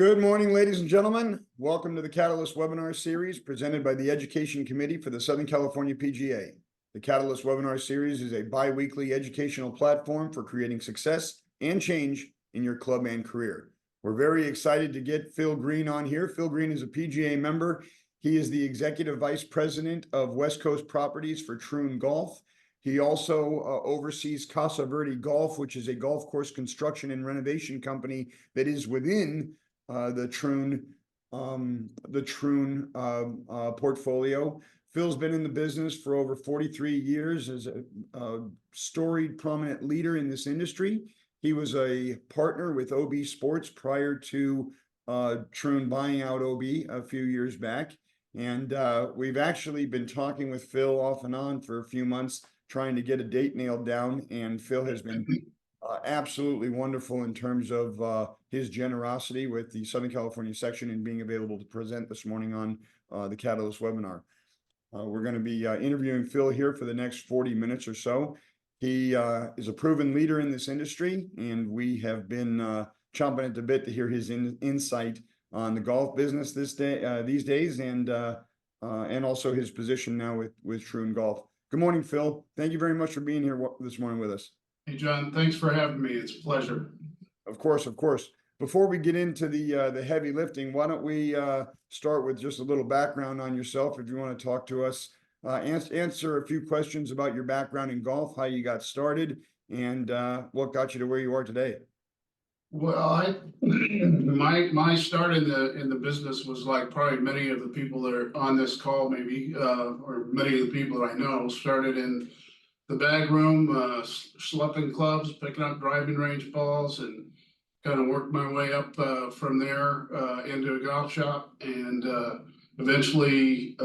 Good morning, ladies and gentlemen. Welcome to the Catalyst webinar series presented by the Education Committee for the Southern California PGA. The Catalyst webinar series is a bi-weekly educational platform for creating success and change in your club and career. We're very excited to get Phil Green on here. Phil Green is a PGA member. He is the Executive Vice President of West Coast Properties for Troon Golf. He also oversees Casa Verde Golf, which is a golf course construction and renovation company that is within the Troon portfolio. Phil's been in the business for over 43 years as a storied, prominent leader in this industry. He was a partner with OB Sports prior to Troon buying out OB a few years back. And we've actually been talking with Phil off and on for a few months, trying to get a date nailed down. And Phil has been absolutely wonderful in terms of his generosity with the Southern California section and being available to present this morning on the Catalyst webinar. We're going to be interviewing Phil here for the next 40 minutes or so. He is a proven leader in this industry, and we have been chomping at the bit to hear his insight on the golf business these days, and also his position now with Troon Golf. Good morning, Phil. Thank you very much for being here this morning with us. Hey, John, thanks for having me. It's a pleasure. Of course, of course. Before we get into the heavy lifting, why don't we start with just a little background on yourself, if you want to talk to us, answer a few questions about your background in golf, how you got started, and what got you to where you are today. Well, my start in the business was like probably many of the people that are on this call, maybe, or many of the people that I know, started in the bag room, schlepping clubs, picking up driving range balls, and kind of worked my way up from there into a golf shop, and eventually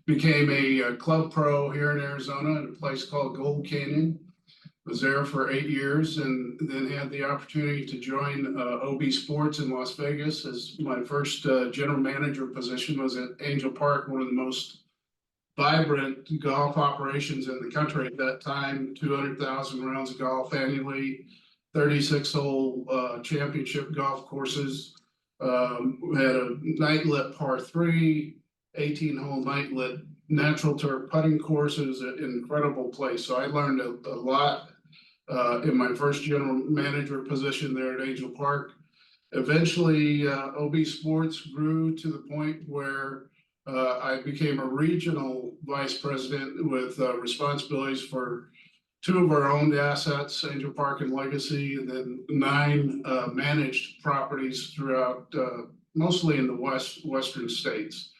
became a club pro here in Arizona at a place called Gold Canyon. Was there for 8 years, and then had the opportunity to join OB Sports in Las Vegas. As my first general manager position was at Angel Park, one of the most vibrant golf operations in the country at that time. 200,000 rounds of golf annually, 36-hole championship golf courses. We had a night lit par 3, 18-hole night lit natural turf putting course. It was an incredible place. So I learned a lot in my first general manager position there at Angel Park. Eventually, OB Sports grew to the point where I became a regional vice president with responsibilities for 2 of our owned assets, Angel Park and Legacy, and then 9 managed properties throughout, mostly in the western states.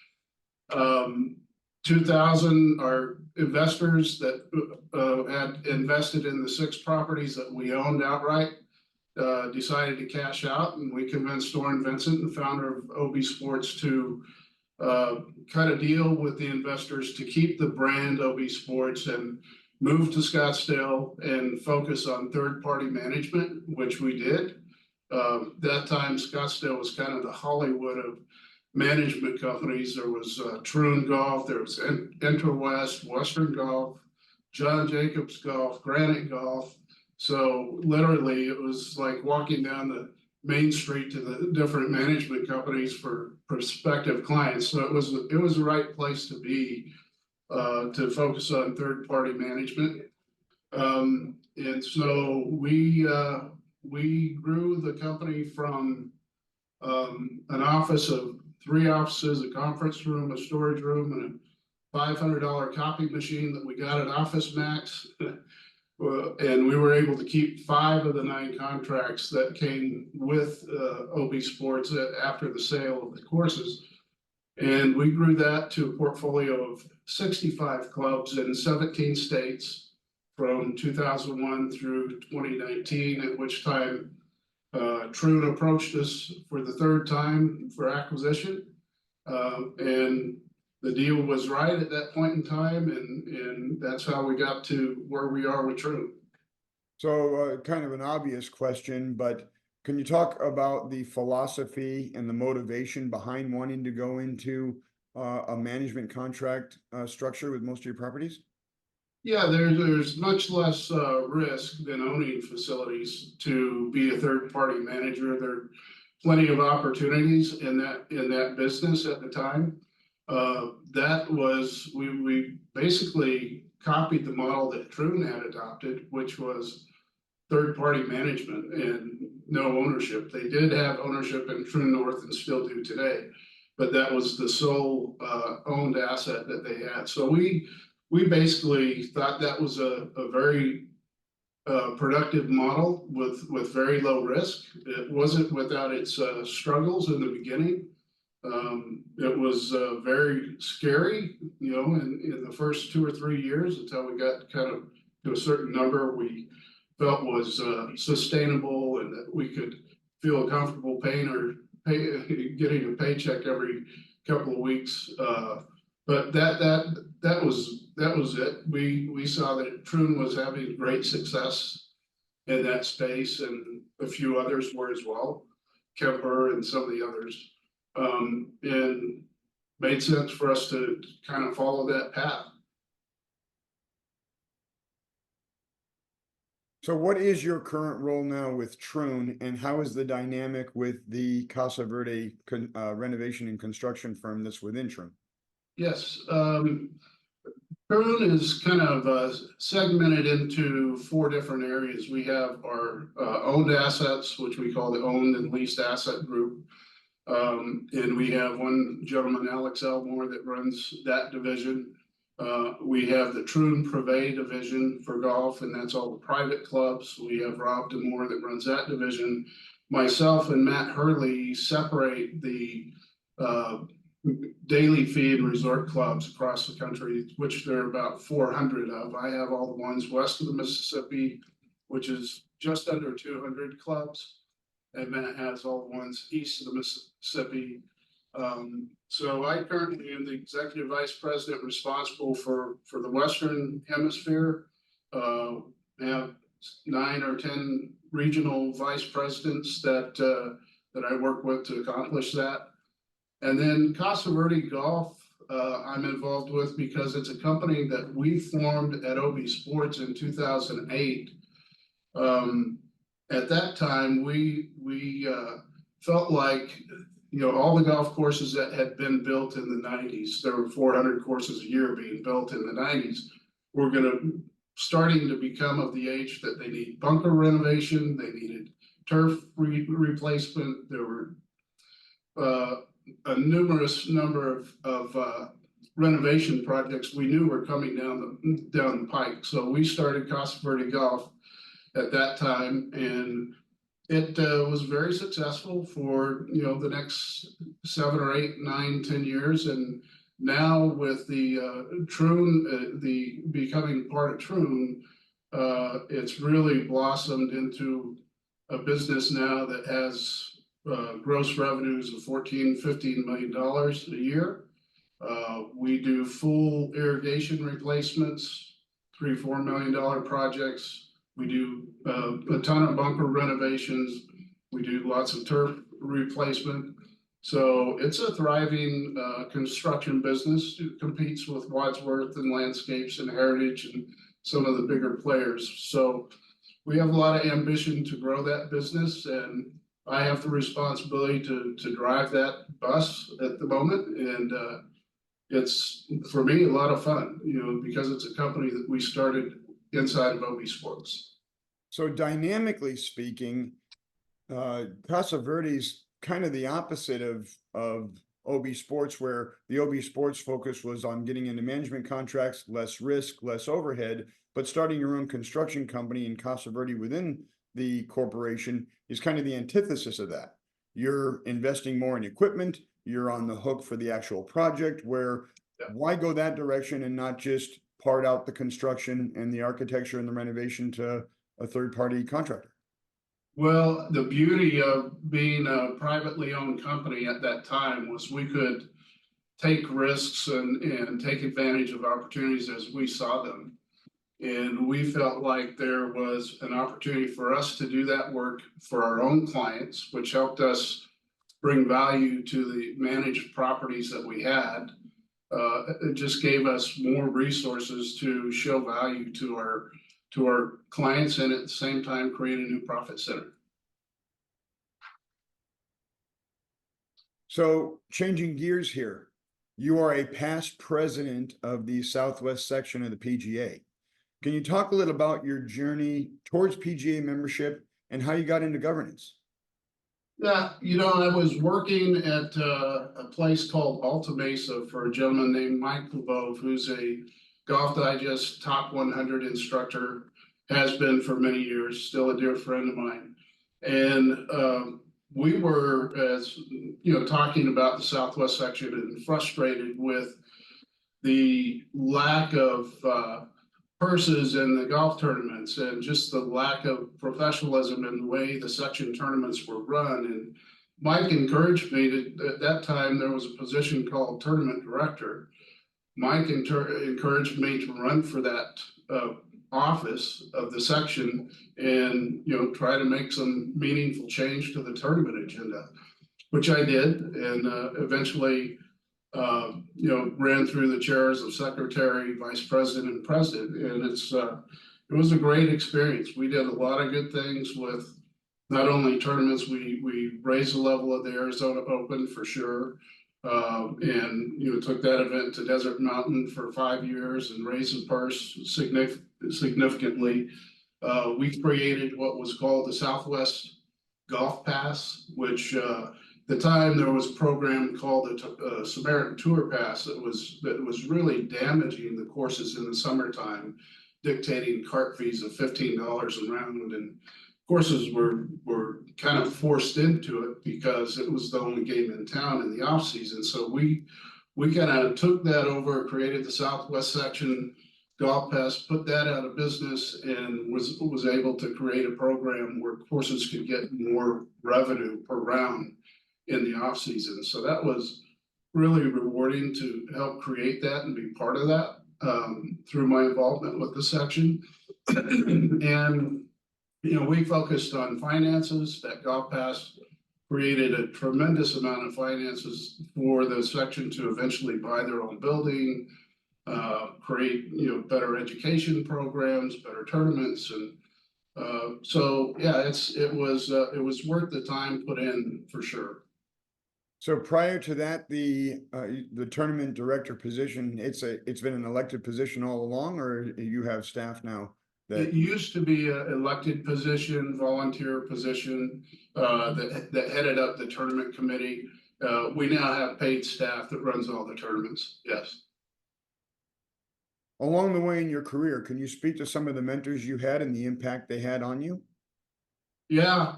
2000, our investors that had invested in the 6 properties that we owned outright decided to cash out, and we convinced Orrin Vincent, the founder of OB Sports, to kind of deal with the investors to keep the brand OB Sports and move to Scottsdale and focus on third-party management, which we did. That time, Scottsdale was kind of the Hollywood of management companies. There was Troon Golf, there was Interwest, Western Golf, John Jacobs Golf, Granite Golf. So literally, it was like walking down the Main Street to the different management companies for prospective clients. So it was the right place to be to focus on third-party management. And so we grew the company from an office of 3 offices, a conference room, a storage room, and a $500 copy machine that we got at Office Max. And we were able to keep 5 of the 9 contracts that came with OB Sports after the sale of the courses. And we grew that to a portfolio of 65 clubs in 17 states from 2001 through 2019, at which time Troon approached us for the 3rd time for acquisition. And the deal was right at that point in time, and that's how we got to where we are with Troon. So kind of an obvious question, but can you talk about the philosophy and the motivation behind wanting to go into a management contract structure with most of your properties? Yeah, there's much less risk than owning facilities to be a third-party manager. There plenty of opportunities in that business at the time. We basically copied the model that Troon had adopted, which was third-party management and no ownership. They did have ownership in Troon North and still do today, but that was the sole owned asset that they had. So we basically thought that was a very productive model with very low risk. It wasn't without its struggles in the beginning. It was very scary, in the first 2 or 3 years until we got kind of to a certain number we felt was sustainable and that we could feel comfortable getting a paycheck every couple of weeks. But that was it. We saw that Troon was having great success in that space, and a few others were as well, Kemper and some of the others. And made sense for us to kind of follow that path. So what is your current role now with Troon, and how is the dynamic with the Casa Verde renovation and construction firm that's within Troon? Yes, Troon is kind of segmented into 4 different areas. We have our owned assets, which we call the owned and leased asset group. And we have one gentleman, Alex Elmore, that runs that division. We have the Troon Privé division for golf, and that's all the private clubs. We have Rob Demore that runs that division. Myself and Matt Hurley separate the daily fee and resort clubs across the country, which there are about 400 of. I have all the ones west of the Mississippi, which is just under 200 clubs. And Matt has all the ones east of the Mississippi. So I currently am the executive vice president responsible for the Western Hemisphere. I have 9 or 10 regional vice presidents that I work with to accomplish that. And then Casa Verde Golf, I'm involved with because it's a company that we formed at OB Sports in 2008. At that time, we felt like, all the golf courses that had been built in the 90s, there were 400 courses a year being built in the 90s, were starting to become of the age that they need bunker renovation, they needed turf replacement. There were a numerous number of renovation projects we knew were coming down the pike. So we started Casa Verde Golf at that time, and it was very successful for the next 7 or 8, 9, 10 years. And now with the Troon, the becoming part of Troon, it's really blossomed into a business now that has gross revenues of $14-15 million a year. We do full irrigation replacements, $3-4 million projects. We do a ton of bunker renovations. We do lots of turf replacement. So it's a thriving construction business. It competes with Wadsworth and Landscapes and Heritage and some of the bigger players. So we have a lot of ambition to grow that business, and I have the responsibility to drive that bus at the moment. And it's, for me, a lot of fun, because it's a company that we started inside of OB Sports. So dynamically speaking, Casa Verde's kind of the opposite of OB Sports, where the OB Sports focus was on getting into management contracts, less risk, less overhead, but starting your own construction company in Casa Verde within the corporation is kind of the antithesis of that. You're investing more in equipment, you're on the hook for the actual project, where why go that direction and not just part out the construction and the architecture and the renovation to a third-party contractor? Well, the beauty of being a privately owned company at that time was we could take risks and take advantage of opportunities as we saw them. And we felt like there was an opportunity for us to do that work for our own clients, which helped us bring value to the managed properties that we had. It just gave us more resources to show value to our clients, and at the same time create a new profit center. So changing gears here, you are a past president of the Southwest section of the PGA. Can you talk a little about your journey towards PGA membership and how you got into governance? Yeah, I was working at a place called Alta Mesa for a gentleman named Mike LeBeau, who's a Golf Digest top 100 instructor, has been for many years, still a dear friend of mine. And we were, as talking about the Southwest section and frustrated with the lack of purses in the golf tournaments and just the lack of professionalism in the way the section tournaments were run. And Mike encouraged me to, at that time, there was a position called tournament director. Mike encouraged me to run for that office of the section and, try to make some meaningful change to the tournament agenda, which I did. And eventually, ran through the chairs of secretary, vice president, and president, and it was a great experience. We did a lot of good things with not only tournaments. We raised the level of the Arizona Open for sure, and took that event to Desert Mountain for 5 years and raised the purse significantly. We created what was called the Southwest Golf Pass, which the time there was a program called the Samaritan Tour Pass that was really damaging the courses in the summertime, dictating cart fees of $15 a round, and courses were kind of forced into it because it was the only game in town in the off season. So we kind of took that over, created the Southwest section Golf Pass, put that out of business, and was able to create a program where courses could get more revenue per round in the off season. So that was really rewarding to help create that and be part of that through my involvement with the section. And we focused on finances. That Golf Pass created a tremendous amount of finances for the section to eventually buy their own building, create better education programs, better tournaments, and so yeah, it was worth the time put in for sure. So prior to that, the tournament director position, it's been an elected position all along, or you have staff now? It used to be an elected position, volunteer position, that headed up the tournament committee. We now have paid staff that runs all the tournaments. Yes. Along the way in your career, can you speak to some of the mentors you had and the impact they had on you? Yeah,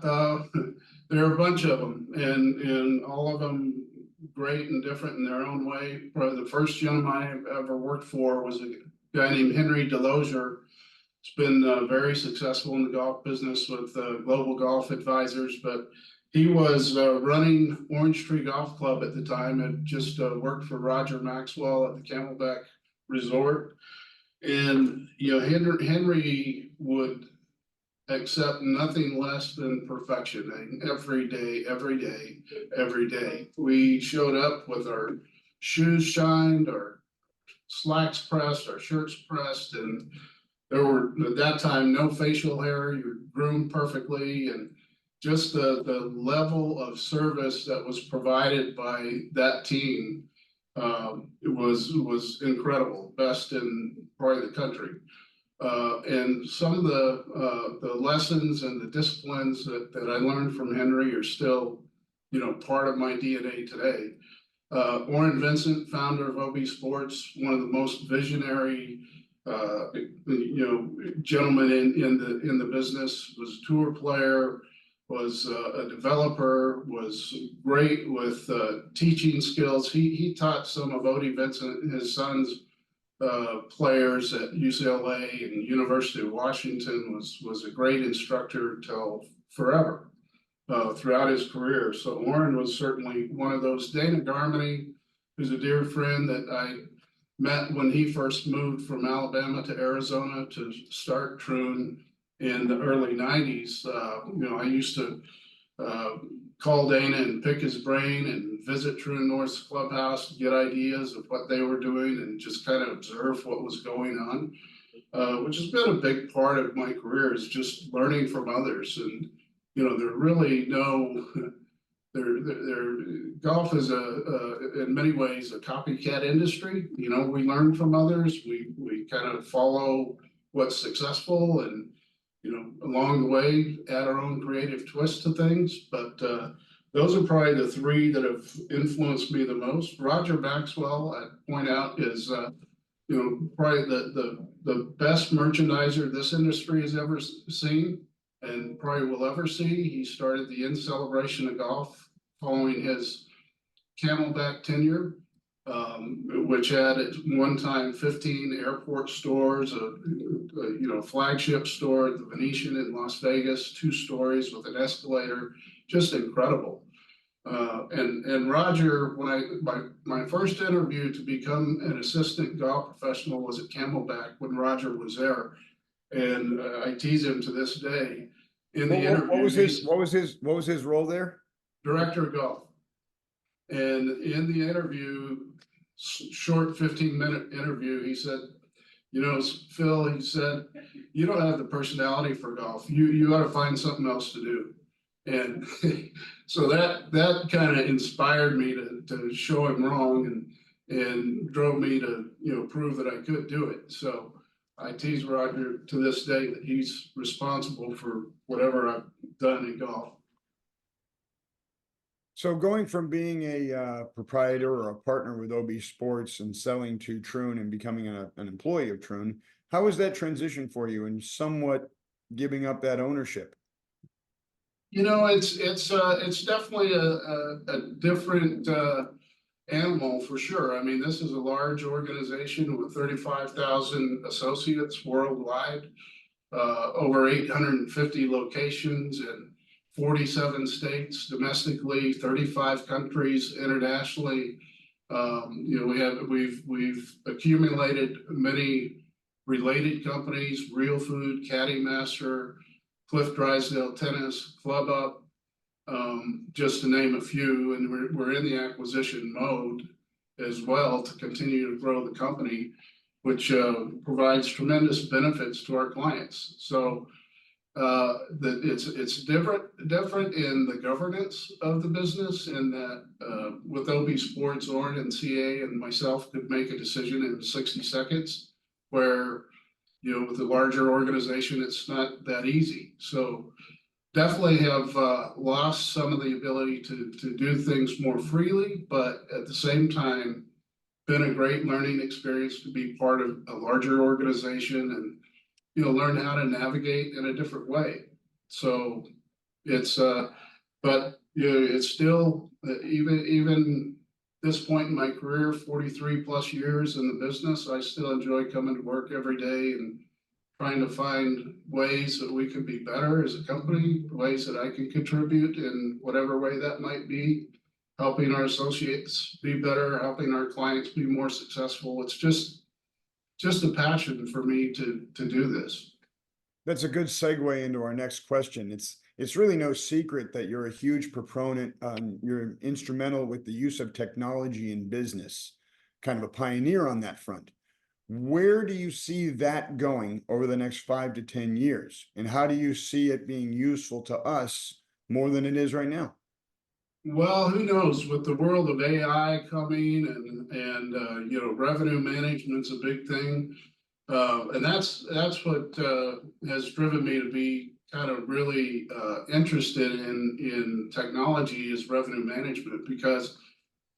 there are a bunch of them, and all of them great and different in their own way. Probably the first gentleman I ever worked for was a guy named Henry Delosier. He's been very successful in the golf business with Global Golf Advisors, but he was running Orange Tree Golf Club at the time, had just worked for Roger Maxwell at the Camelback Resort. And Henry would accept nothing less than perfection every day. We showed up with our shoes shined, our slacks pressed, our shirts pressed, and there were at that time no facial hair. You were groomed perfectly, and just the level of service that was provided by that team, it was incredible, best in probably the country. And some of the lessons and the disciplines that I learned from Henry are still, part of my DNA today. Warren Vincent, founder of OB Sports, one of the most visionary, gentlemen in the business, was a tour player, was a developer, was great with teaching skills. He taught some of Odie Vincent and his sons players at UCLA and University of Washington, was a great instructor till forever throughout his career. So Warren was certainly one of those. Dana Garmany, who's a dear friend that I met when he first moved from Alabama to Arizona to start Troon in the early 90s. I used to call Dana and pick his brain and visit Troon North's clubhouse to get ideas of what they were doing and just kind of observe what was going on, which has been a big part of my career, is just learning from others. And, there really golf is in many ways a copycat industry. You know, we learn from others. We kind of follow what's successful, and you know, along the way, add our own creative twist to things. But those are probably the three that have influenced me the most. Roger Maxwell, I'd point out, is you know, probably the best merchandiser this industry has ever seen, and probably will ever see. He started the In Celebration of Golf following his Camelback tenure, which had at one time 15 airport stores, a you know, flagship store at the Venetian in Las Vegas, 2 stories with an escalator, just incredible. And Roger, when my first interview to become an assistant golf professional was at Camelback when Roger was there, and I tease him to this day. In the interview, what was his role there? Director of golf. And in the interview, short 15-minute interview, he said, you know, Phil, he said, you don't have the personality for golf. You ought to find something else to do. And so that kind of inspired me to show him wrong, and drove me to, you know, prove that I could do it. So I tease Roger to this day that he's responsible for whatever I've done in golf. So going from being a proprietor or a partner with OB Sports and selling to Troon and becoming an employee of Troon, how was that transition for you, and somewhat giving up that ownership? You know, it's definitely a different animal for sure. I mean, this is a large organization with 35,000 associates worldwide, over 850 locations in 47 states domestically, 35 countries internationally. You know, we've accumulated many related companies: Real Food, Caddy Master, Cliff Drysdale Tennis, Club Up, just to name a few. And we're in the acquisition mode as well to continue to grow the company, which provides tremendous benefits to our clients. So it's different in the governance of the business, in that with OB Sports, Oren and CA and myself could make a decision in 60 seconds, where, you know, with a larger organization, it's not that easy. So definitely have lost some of the ability to do things more freely, but at the same time, been a great learning experience to be part of a larger organization and, you know, learn how to navigate in a different way. So it's, but you know, it's still, even this point in my career, 43 plus years in the business, I still enjoy coming to work every day and trying to find ways that we can be better as a company, ways that I can contribute in whatever way that might be, helping our associates be better, helping our clients be more successful. It's just a passion for me to do this. That's a good segue into our next question. It's really no secret that you're a huge proponent, you're instrumental with the use of technology in business, kind of a pioneer on that front. Where do you see that going over the next 5 to 10 years? And how do you see it being useful to us more than it is right now? Well, who knows? With the world of AI coming and you know, revenue management's a big thing, and that's what has driven me to be kind of really interested in technology, is revenue management. Because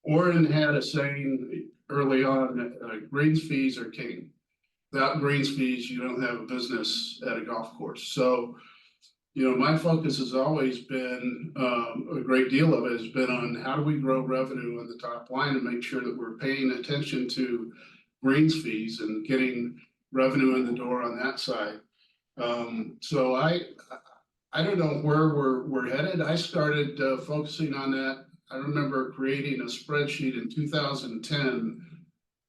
Oren had a saying early on, greens fees are king. Without greens fees, you don't have a business at a golf course. So, you know, my focus has always been, a great deal of it has been on how do we grow revenue on the top line and make sure that we're paying attention to greens fees and getting revenue in the door on that side. So I don't know where we're headed. I started focusing on that. I remember creating a spreadsheet in 2010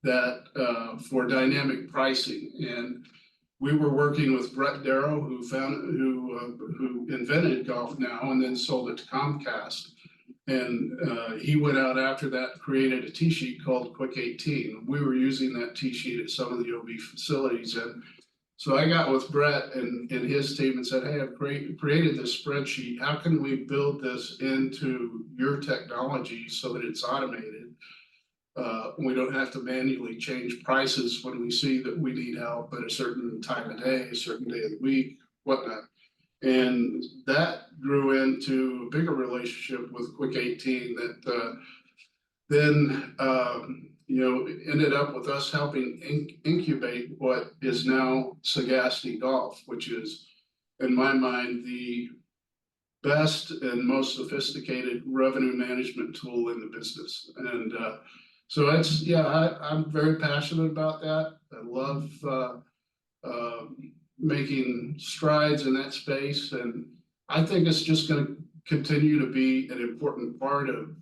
that for dynamic pricing, and we were working with Brett Darrow, who invented Golf Now and then sold it to Comcast. And he went out after that, created a T-sheet called Quick 18. We were using that T-sheet at some of the OB facilities, and So I got with Brett and his team and said, hey, I've created this spreadsheet. How can we build this into your technology so that it's automated? We don't have to manually change prices when we see that we need help at a certain time of day, a certain day of the week, whatnot. And that grew into a bigger relationship with Quick 18 that then ended up with us helping incubate what is now Sagacity Golf, which is, in my mind, the best and most sophisticated revenue management tool in the business. And so I'm very passionate about that. I love making strides in that space, and I think it's just going to continue to be an important part of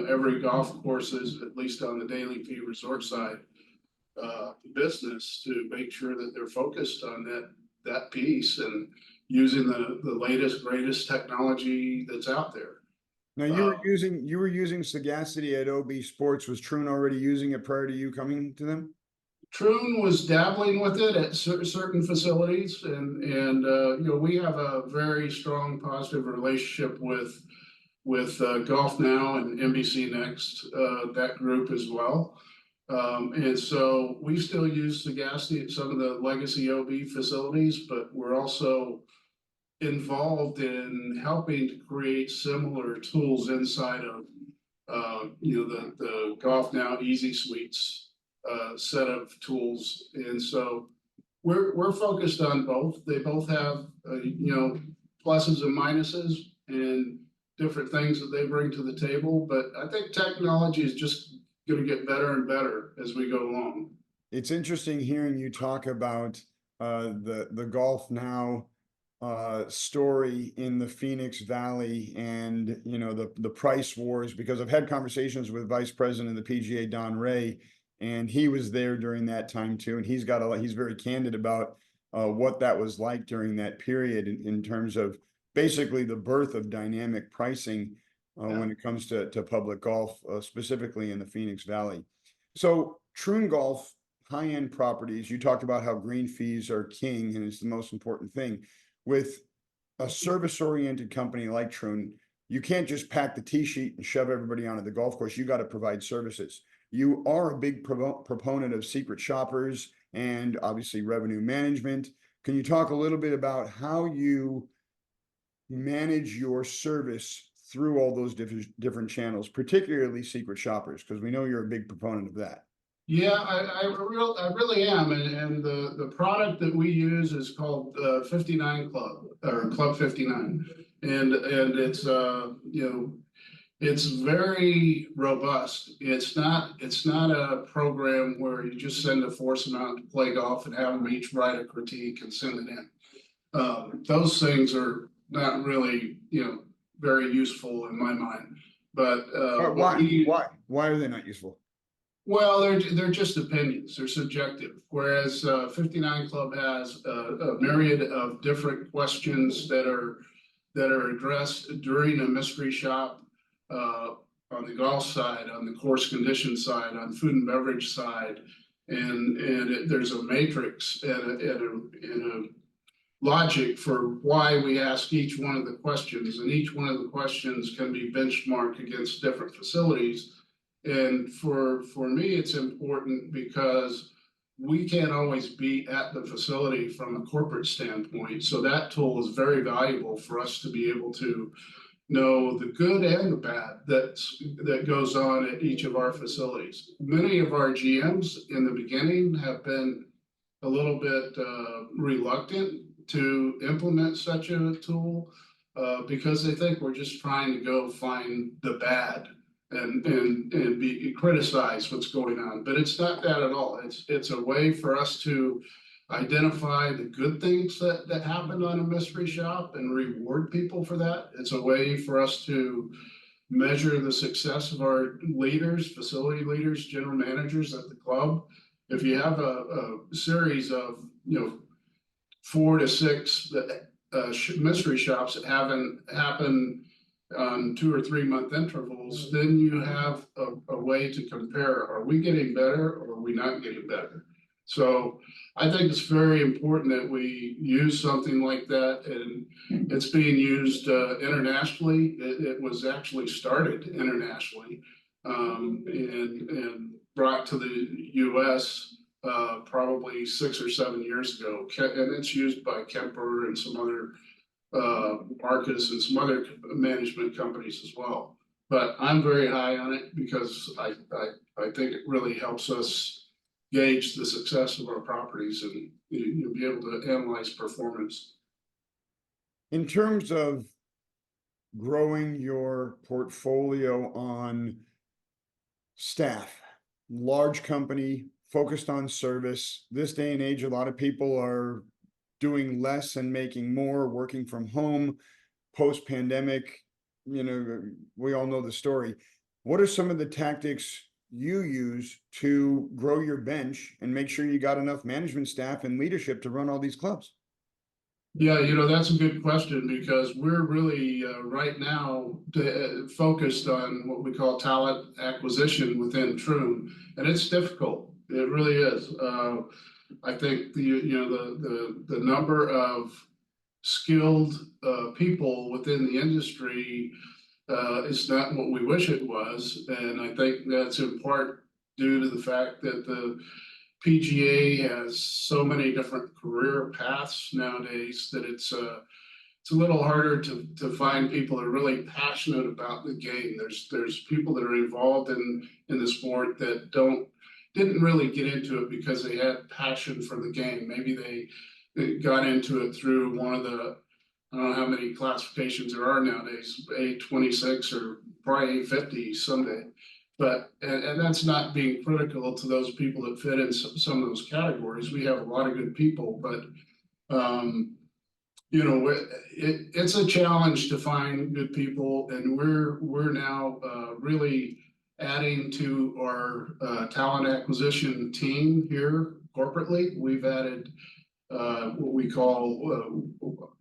every golf course's, at least on the daily fee resort side, business, to make sure that they're focused on that piece and using the latest, greatest technology that's out there. Now you were using Sagacity at OB Sports. Was Troon already using it prior to you coming to them? Troon was dabbling with it at certain facilities, and we have a very strong positive relationship with Golf Now and NBC Next, that group as well. And so we still use Sagacity at some of the legacy OB facilities, but we're also involved in helping to create similar tools inside of the Golf Now Easy Suites set of tools. And so we're focused on both. They both have pluses and minuses and different things that they bring to the table, but I think technology is just going to get better and better as we go along. It's interesting hearing you talk about the Golf Now story in the Phoenix Valley, and the price wars, because I've had conversations with Vice President of the PGA, Don Ray, and he was there during that time too, and he's very candid about what that was like during that period in terms of basically the birth of dynamic pricing when it comes to public golf, specifically in the Phoenix Valley. So Troon Golf, high-end properties, you talked about how green fees are king and it's the most important thing. With a service-oriented company like Troon, you can't just pack the tee sheet and shove everybody onto the golf course. You got to provide services. You are a big proponent of secret shoppers and obviously revenue management. Can you talk a little bit about how you manage your service through all those different channels, particularly secret shoppers, because we know you're a big proponent of that? Yeah, I really am, and the product that we use is called 59 Club, or Club 59, and it's it's very robust. It's not a program where you just send a force amount to play golf and have them each write a critique and send it in. Those things are not really very useful in my mind. But why are they not useful? Well, they're just opinions. They're subjective. Whereas 59 Club has a myriad of different questions that are addressed during a mystery shop, on the golf side, on the course condition side, on food and beverage side, and there's a matrix and a logic for why we ask each one of the questions, and each one of the questions can be benchmarked against different facilities. And for me, it's important because we can't always be at the facility from a corporate standpoint. So that tool is very valuable for us to be able to know the good and the bad that goes on at each of our facilities. Many of our GMs in the beginning have been a little bit reluctant to implement such a tool because they think we're just trying to go find the bad and be criticize what's going on. But it's not that at all. It's a way for us to identify the good things that happened on a mystery shop and reward people for that. It's a way for us to measure the success of our leaders, facility leaders, general managers at the club. If you have a series of 4 to 6 mystery shops that haven't happened on 2 or 3 month intervals, then you have a way to compare. Are we getting better or are we not getting better? So I think it's very important that we use something like that, and it's being used internationally. It was actually started internationally, and brought to the US probably 6 or 7 years ago. And it's used by Kemper and some other Marcus and some other management companies as well. But I'm very high on it because I think it really helps us gauge the success of our properties, and you'll be able to analyze performance. In terms of growing your portfolio on staff, large company focused on service, this day and age, a lot of people are doing less and making more, working from home, post-pandemic, we all know the story. What are some of the tactics you use to grow your bench and make sure you got enough management staff and leadership to run all these clubs? Yeah, that's a good question, because we're really right now focused on what we call talent acquisition within Troon, and it's difficult. It really is. I think the number of skilled people within the industry is not what we wish it was, and I think that's in part due to the fact that the PGA has so many different career paths nowadays that it's a little harder to find people that are really passionate about the game. There's people that are involved in the sport that didn't really get into it because they had passion for the game. Maybe they got into it through one of the, I don't know how many classifications there are nowadays, A26 or probably A50 someday. But, and that's not being critical to those people that fit in some of those categories. We have a lot of good people, but it's a challenge to find good people, and we're now really adding to our talent acquisition team here corporately. We've added what we call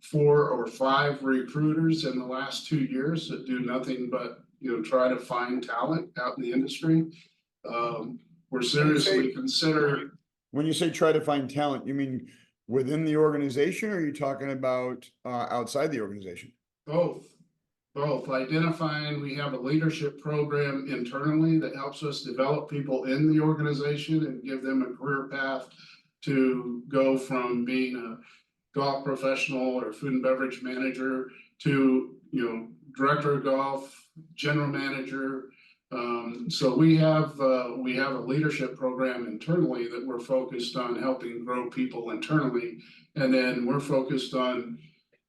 4 or 5 recruiters in the last 2 years that do nothing but try to find talent out in the industry. We're seriously consider. When you say try to find talent, you mean within the organization, or are you talking about outside the organization? Both identifying. We have a leadership program internally that helps us develop people in the organization and give them a career path to go from being a golf professional or food and beverage manager to director of golf, general manager. So we have a leadership program internally that we're focused on helping grow people internally, and then we're focused on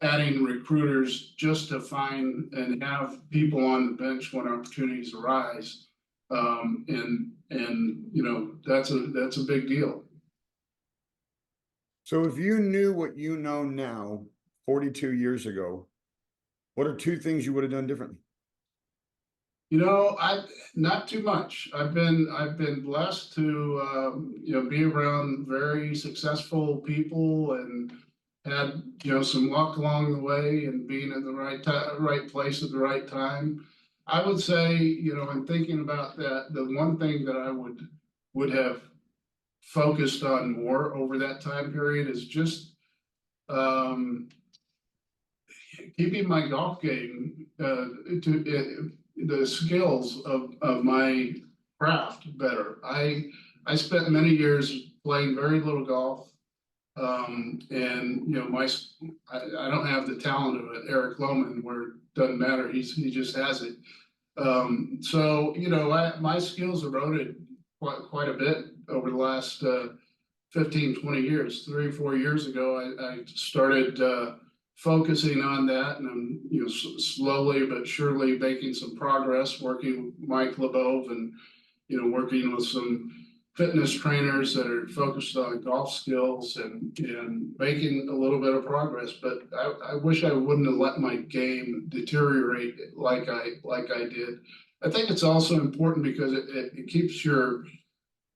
adding recruiters just to find and have people on the bench when opportunities arise. And that's a big deal. So if you knew what you know now 42 years ago, what are 2 things you would have done differently? Not too much. I've been blessed to be around very successful people, and had some luck along the way, and being in the right place at the right time. I would say, in thinking about that, the one thing that I would have focused on more over that time period is just keeping my golf game to the skills of my craft better. I spent many years playing very little golf, and I don't have the talent of an Eric Lohman, where it doesn't matter, he just has it. So my skills eroded quite a bit over the last 15-20 years. 3 or 4 years ago, I started focusing on that, and I'm slowly but surely making some progress, working with Mike LeBeau, and working with some fitness trainers that are focused on golf skills, and making a little bit of progress. But I wish I wouldn't have let my game deteriorate like I did. I think it's also important because it keeps your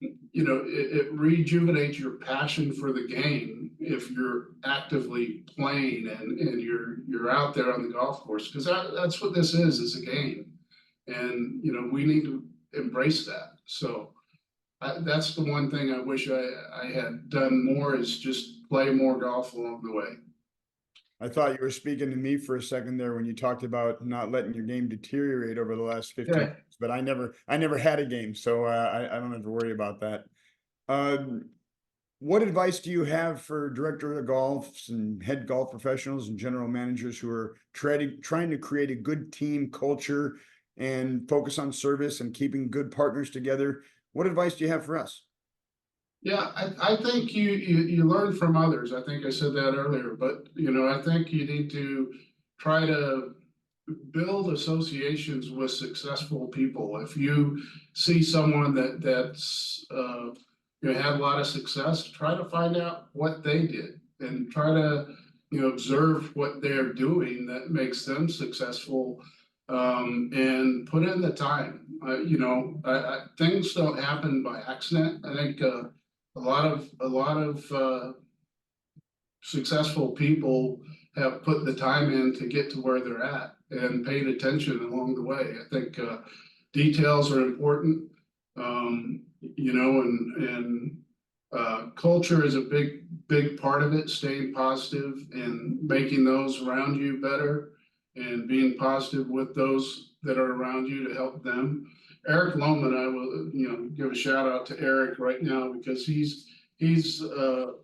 it rejuvenates your passion for the game if you're actively playing and you're out there on the golf course, because that's what this is a game, and we need to embrace that. So that's the one thing I wish I had done more, is just play more golf along the way. I thought you were speaking to me for a second there when you talked about not letting your game deteriorate over the last 15 Yeah. years, but I never had a game, so I don't have to worry about that. What advice do you have for director of golf and head golf professionals and general managers who are trying to create a good team culture and focus on service and keeping good partners together? What advice do you have for us? Yeah, I think you learn from others. I think I said that earlier, but I think you need to try to build associations with successful people. If you see someone that's had a lot of success, try to find out what they did and try to observe what they're doing that makes them successful, and put in the time. Things don't happen by accident. I think a lot of successful people have put the time in to get to where they're at and paid attention along the way. I think details are important, and culture is a big part of it. Staying positive and making those around you better, and being positive with those that are around you to help them. Eric Lohman, I will give a shout out to Eric right now, because he's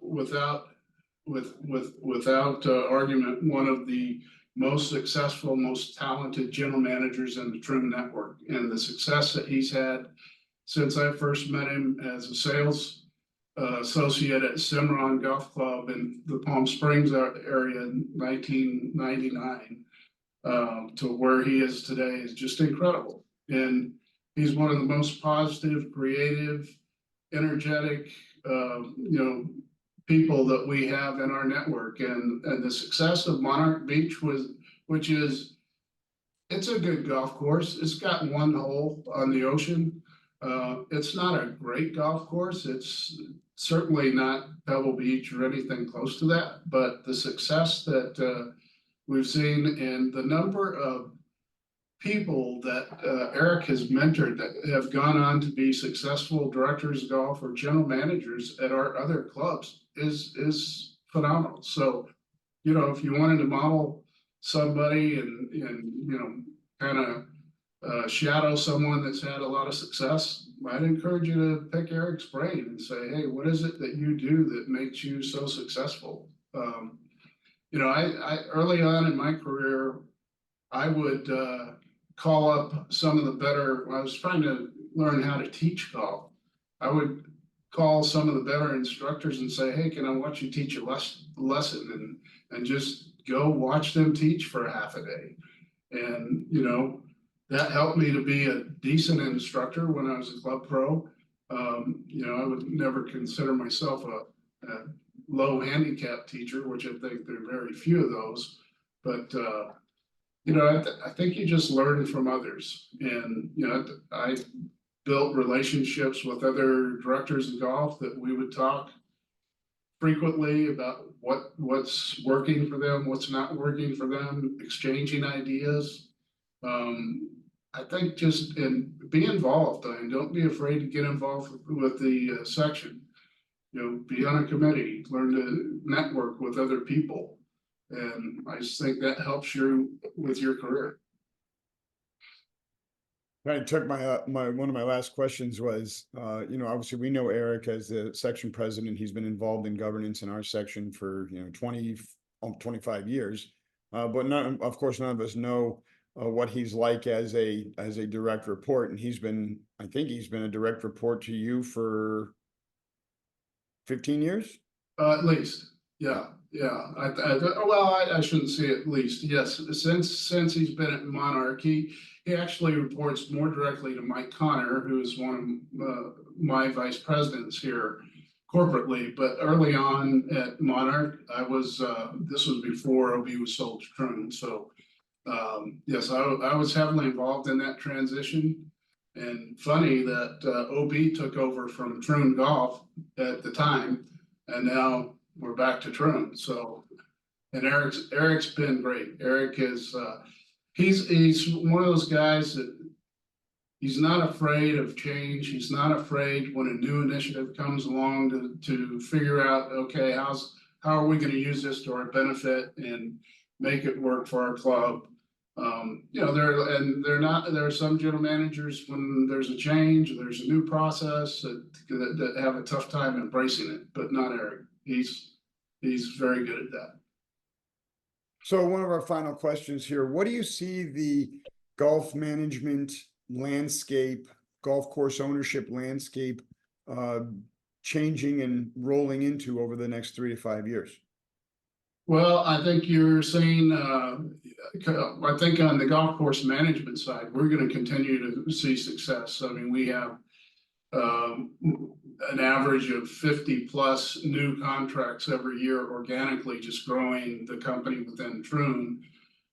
without argument one of the most successful, most talented general managers in the Trim network, and the success that he's had since I first met him as a sales associate at Cimarron Golf Club in the Palm Springs area in 1999, to where he is today, is just incredible. And he's one of the most positive, creative, energetic, people that we have in our network. And the success of Monarch Beach it's a good golf course. It's got one hole on the ocean. It's not a great golf course. It's certainly not Pebble Beach or anything close to that, but the success that we've seen, and the number of people that Eric has mentored that have gone on to be successful directors of golf or general managers at our other clubs is phenomenal. So, if you wanted to model somebody and kind of shadow someone that's had a lot of success, I'd encourage you to pick Eric's brain and say, hey, what is it that you do that makes you so successful? I early on in my career, I would call up some of the better, I was trying to learn how to teach golf. I would call some of the better instructors and say, hey, can I watch you teach a lesson, and just go watch them teach for half a day. And, that helped me to be a decent instructor when I was a club pro. I would never consider myself a low handicap teacher, which I think there are very few of those. But, I think you just learn from others. And, I built relationships with other directors of golf that we would talk frequently about what's working for them, what's not working for them, exchanging ideas. I think just be involved. I mean, don't be afraid to get involved with the section. Be on a committee, learn to network with other people. And I just think that helps you with your career. I took my one of my last questions was, obviously we know Eric as the section president. He's been involved in governance in our section for 25 years, but of course, none of us know what he's like as a direct report. And I think he's been a direct report to you for 15 years. At least, yeah. I shouldn't say at least. Yes, since he's been at Monarch, he actually reports more directly to Mike Connor, who is one of my vice presidents here corporately. But early on at Monarch, this was before OB was sold to Trim. So yes, I was heavily involved in that transition. And funny that OB took over from Trim Golf at the time, and now we're back to Trim. So, and Eric's been great. Eric is he's one of those guys that He's not afraid of change. He's not afraid when a new initiative comes along to figure out, okay, how are we going to use this to our benefit and make it work for our club? You know, there are some general managers when there's a change, there's a new process that have a tough time embracing it, but not Eric. He's very good at that. So one of our final questions here, what do you see the golf management landscape, golf course ownership landscape changing and rolling into over the next 3 to 5 years? Well, I think you're seeing, I think on the golf course management side, we're going to continue to see success. I mean, we have an average of 50 plus new contracts every year organically, just growing the company within Troon.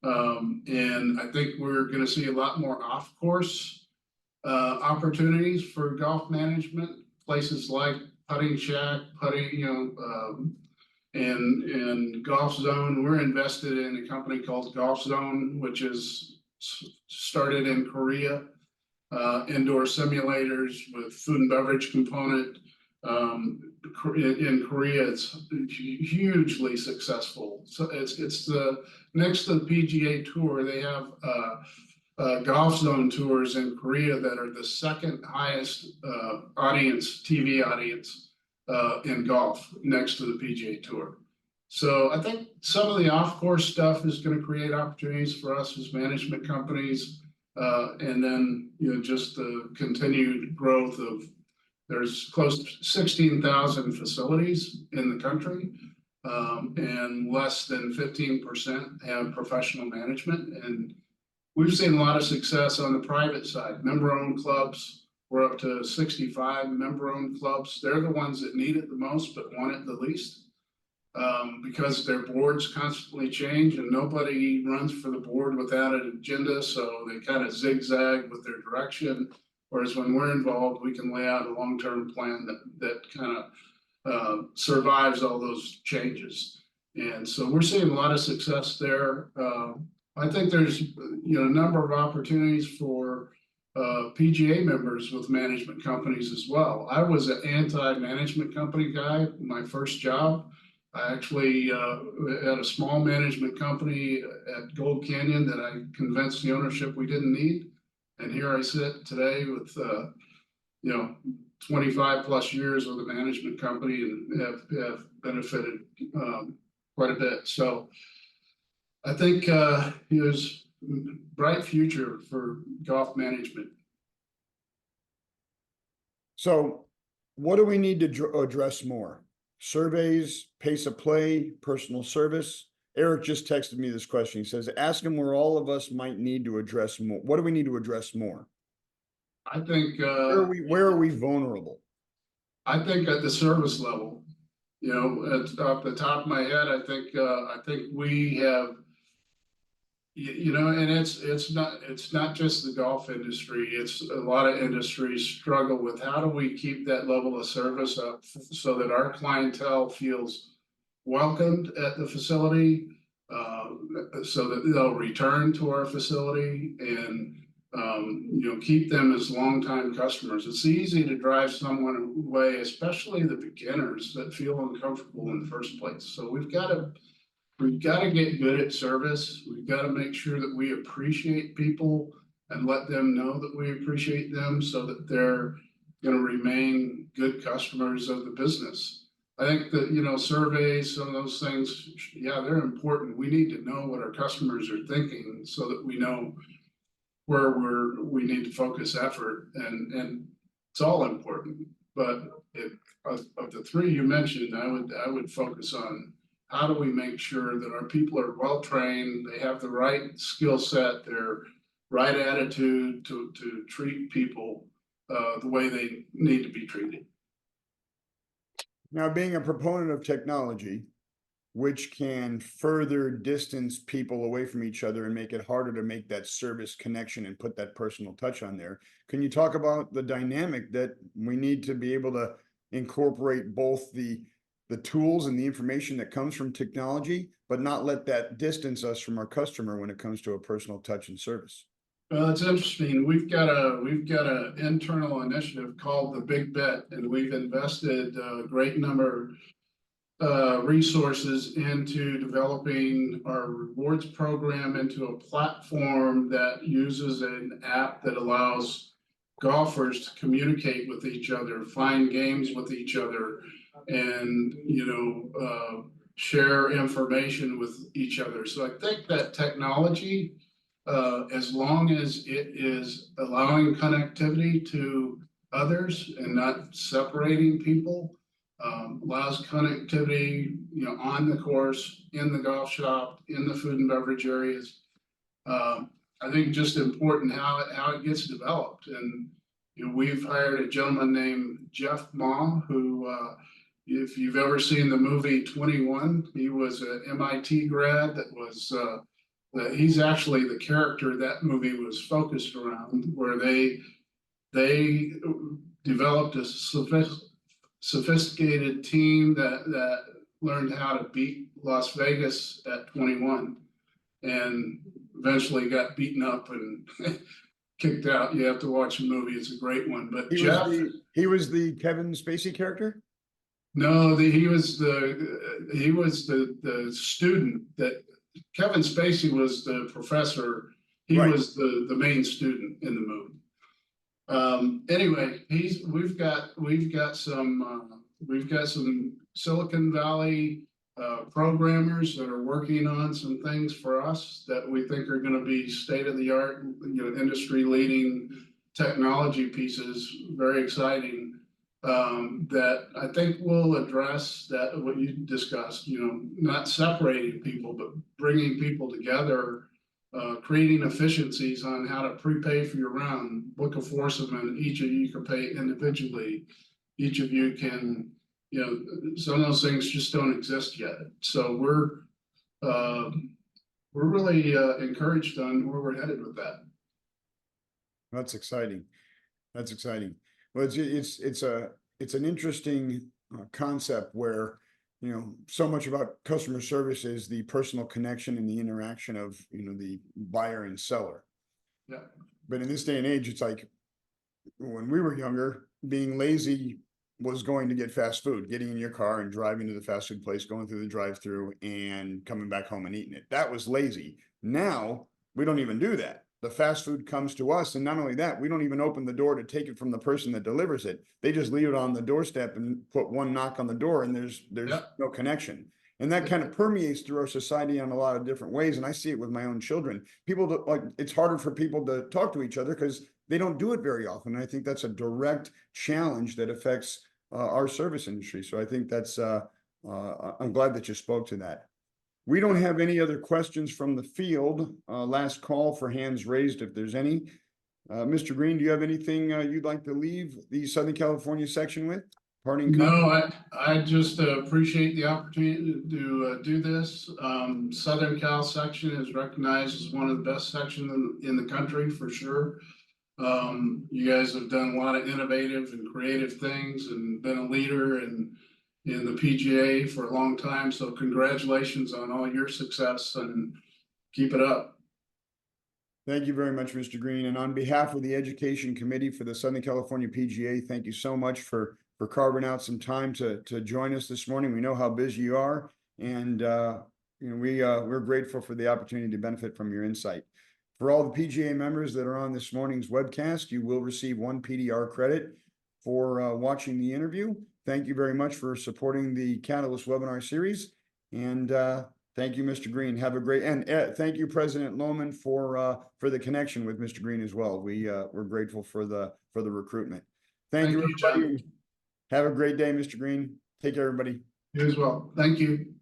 And I think we're going to see a lot more off course opportunities for golf management, places like Putting Shack, and Golf Zone. We're invested in a company called Golf Zone, which is started in Korea. Indoor simulators with food and beverage component. In Korea, it's hugely successful. So it's the next to the PGA Tour, they have Golf Zone tours in Korea that are the second highest TV audience in golf, next to the PGA Tour. So I think some of the off-course stuff is going to create opportunities for us as management companies. And then, you know, just the continued growth of, there's close to 16,000 facilities in the country, and less than 15% have professional management. And we've seen a lot of success on the private side. Member-owned clubs, we're up to 65 member-owned clubs. They're the ones that need it the most, but want it the least. Because their boards constantly change and nobody runs for the board without an agenda, so they kind of zigzag with their direction. Whereas when we're involved, we can lay out a long-term plan that kind of survives all those changes. And so we're seeing a lot of success there. I think there's, you know, a number of opportunities for PGA members with management companies as well. I was an anti-management company guy, my first job. I actually had a small management company at Gold Canyon that I convinced the ownership we didn't need. And here I sit today with, you know, 25 plus years with a management company and have benefited quite a bit. So I think there's a bright future for golf management. So what do we need to address more? Surveys, pace of play, personal service? Eric just texted me this question. He says, ask him where all of us might need to address more. What do we need to address more? I think where are we vulnerable? I think at the service level, you know, off the top of my head, I think we have, you know, and it's not just the golf industry. It's a lot of industries struggle with how do we keep that level of service up so that our clientele feels welcomed at the facility, so that they'll return to our facility and you know, keep them as longtime customers. It's easy to drive someone away, especially the beginners that feel uncomfortable in the first place. So we've got to get good at service. We've got to make sure that we appreciate people and let them know that we appreciate them so that they're going to remain good customers of the business. I think that, you know, surveys, some of those things, yeah, they're important. We need to know what our customers are thinking so that we know where we need to focus effort, and it's all important. But of the three you mentioned, I would focus on how do we make sure that our people are well trained, they have the right skill set, their right attitude to treat people the way they need to be treated. Now, being a proponent of technology, which can further distance people away from each other and make it harder to make that service connection and put that personal touch on there, can you talk about the dynamic that we need to be able to incorporate both the tools and the information that comes from technology, but not let that distance us from our customer when it comes to a personal touch and service? Well, it's interesting. We've got a internal initiative called the Big Bet, and we've invested a great number resources into developing our rewards program into a platform that uses an app that allows golfers to communicate with each other, find games with each other, and share information with each other. So I think that technology, as long as it is allowing connectivity to others and not separating people, allows connectivity, on the course, in the golf shop, in the food and beverage areas. I think just important how it gets developed. And we've hired a gentleman named Jeff Ma, who, if you've ever seen the movie 21, he was an MIT grad that was. He's actually the character that movie was focused around, where they developed a sophisticated team that learned how to beat Las Vegas at 21 and eventually got beaten up and kicked out. You have to watch the movie. It's a great one. But he was the Kevin Spacey character? No, he was the student that Kevin Spacey was the professor. He was the main student in the movie. Anyway, we've got some Silicon Valley programmers that are working on some things for us that we think are going to be state of the art, industry leading technology pieces. Very exciting. That I think will address that what you discussed. Not separating people, but bringing people together. Creating efficiencies on how to prepay for your round, book a foursome, and each of you can pay individually. Each of you can, some of those things just don't exist yet. So we're really encouraged on where we're headed with that. That's exciting. That's exciting. Well, it's an interesting concept where so much about customer service is the personal connection and the interaction of, the buyer and seller. Yeah. But in this day and age, it's like when we were younger, being lazy was going to get fast food, getting in your car and driving to the fast food place, going through the drive-through and coming back home and eating it. That was lazy. Now we don't even do that. The fast food comes to us, and not only that, we don't even open the door to take it from the person that delivers it. They just leave it on the doorstep and put one knock on the door, and there's no connection. And that kind of permeates through our society in a lot of different ways. And I see it with my own children. People it's harder for people to talk to each other because they don't do it very often. And I think that's a direct challenge that affects our service industry. So I think that's I'm glad that you spoke to that. We don't have any other questions from the field. Last call for hands raised if there's any. Mr. Green, do you have anything you'd like to leave the Southern California section with? Parting comment? No, I just appreciate the opportunity to do this. Southern Cal section is recognized as one of the best sections in the country for sure. You guys have done a lot of innovative and creative things and been a leader in the PGA for a long time. So congratulations on all your success and keep it up. Thank you very much, Mr. Green. And on behalf of the Education Committee for the Southern California PGA, thank you so much for carving out some time to join us this morning. We know how busy you are, and we're grateful for the opportunity to benefit from your insight. For all the PGA members that are on this morning's webcast, you will receive 1 PDR credit for watching the interview. Thank you very much for supporting the Catalyst webinar series. And thank you, Mr. Green. Have a great, and thank you, President Lohman, for the connection with Mr. Green as well. We're grateful for the recruitment. Thank you, everybody. Have a great day, Mr. Green. Take care, everybody. You as well. Thank you.